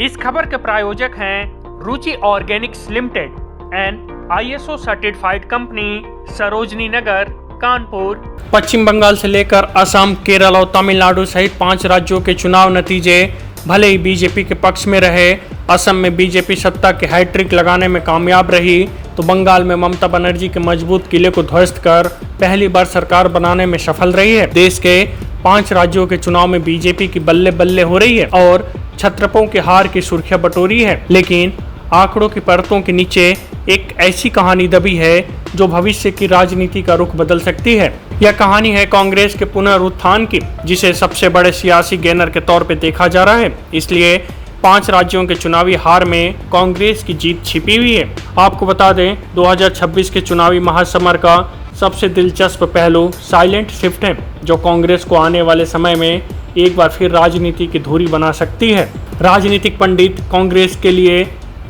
इस खबर के प्रायोजक हैं Ruchi organics limited and ISO certified company, Sarojini Nagar, Kanpur. Paschim Bangal से लेकर असम, केरल और तमिलनाडु सहित 5 राज्यों के चुनाव नतीजे भले ही बीजेपी के पक्ष में रहे। असम में बीजेपी सत्ता के हैट्रिक लगाने में कामयाब रही तो बंगाल में ममता बनर्जी के मजबूत किले को ध्वस्त कर पहली बार सरकार बनाने में सफल रही है। देश के 5 राज्यों के चुनाव में बीजेपी की बल्ले बल्ले हो रही है और छत्रपों के हार की सुर्खियां बटोरी है। लेकिन आंकड़ों की परतों के नीचे एक ऐसी कहानी दबी है जो भविष्य की राजनीति का रुख बदल सकती है। यह कहानी है कांग्रेस के पुनरुत्थान की, जिसे सबसे बड़े सियासी गेनर के तौर पे देखा जा रहा है। इसलिए 5 राज्यों के चुनावी हार में कांग्रेस की जीत छिपी हुई है। आपको बता दें, 2026 के चुनावी महासमर का सबसे दिलचस्प पहलू साइलेंट शिफ्ट है, जो कांग्रेस को आने वाले समय में एक बार फिर राजनीति की धुरी बना सकती है। राजनीतिक पंडित कांग्रेस के लिए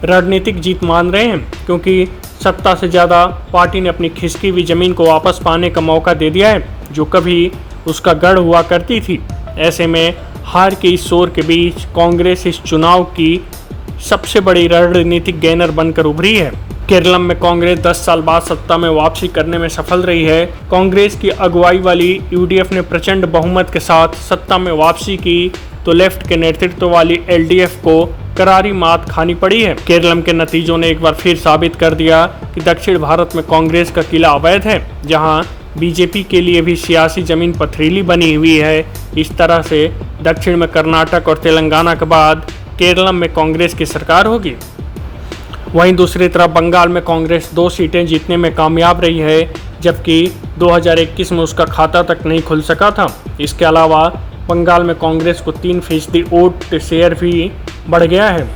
रणनीतिक जीत मान रहे हैं, क्योंकि सत्ता से ज़्यादा पार्टी ने अपनी खिसकी हुई जमीन को वापस पाने का मौका दे दिया है, जो कभी उसका गढ़ हुआ करती थी। ऐसे में हार के इस शोर के बीच कांग्रेस इस चुनाव की सबसे बड़ी रणनीतिक गेनर बनकर उभरी है। केरल में कांग्रेस 10 साल बाद सत्ता में वापसी करने में सफल रही है। कांग्रेस की अगुवाई वाली UDF ने प्रचंड बहुमत के साथ सत्ता में वापसी की तो लेफ्ट के नेतृत्व वाली LDF को करारी मात खानी पड़ी है। केरल के नतीजों ने एक बार फिर साबित कर दिया कि दक्षिण भारत में कांग्रेस का किला अवैध है, जहां बीजेपी के लिए भी सियासी जमीन पथरीली बनी हुई है। इस तरह से दक्षिण में कर्नाटक और तेलंगाना के बाद केरल में कांग्रेस की सरकार होगी। वहीं दूसरी तरफ बंगाल में कांग्रेस 2 सीटें जीतने में कामयाब रही है, जबकि 2021 में उसका खाता तक नहीं खुल सका था। इसके अलावा बंगाल में कांग्रेस को 3% वोट शेयर भी बढ़ गया है।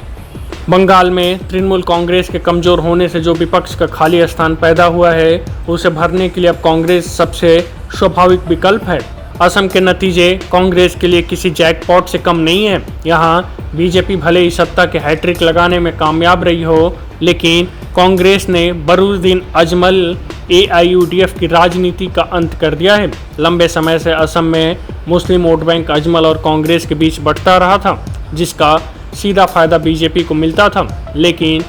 बंगाल में तृणमूल कांग्रेस के कमजोर होने से जो विपक्ष का खाली स्थान पैदा हुआ है, उसे भरने के लिए अब कांग्रेस सबसे स्वाभाविक विकल्प है। असम के नतीजे कांग्रेस के लिए किसी जैकपॉट से कम नहीं है। यहाँ बीजेपी भले ही सत्ता के हैट्रिक लगाने में कामयाब रही हो, लेकिन कांग्रेस ने बरूदीन अजमल AIUDF की राजनीति का अंत कर दिया है। लंबे समय से असम में मुस्लिम वोट बैंक अजमल और कांग्रेस के बीच बढ़ता रहा था, जिसका सीधा फायदा बीजेपी को मिलता था। लेकिन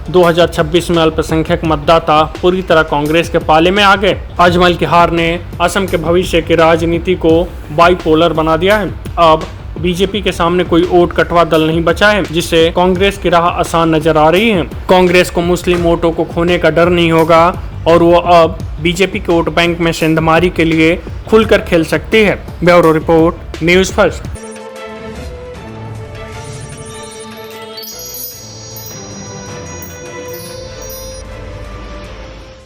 2026 में अल्पसंख्यक मतदाता पूरी तरह कांग्रेस के पाले में आ गए। अजमल की हार ने असम के भविष्य की राजनीति को बाइपोलर बना दिया है। अब बीजेपी के सामने कोई वोट कटवा दल नहीं बचा है, जिससे कांग्रेस की राह आसान नजर आ रही है। कांग्रेस को मुस्लिम वोटों को खोने का डर नहीं होगा और वो अब बीजेपी के वोट बैंक में सेंधमारी के लिए खुलकर खेल सकती है। Bureau report, news first.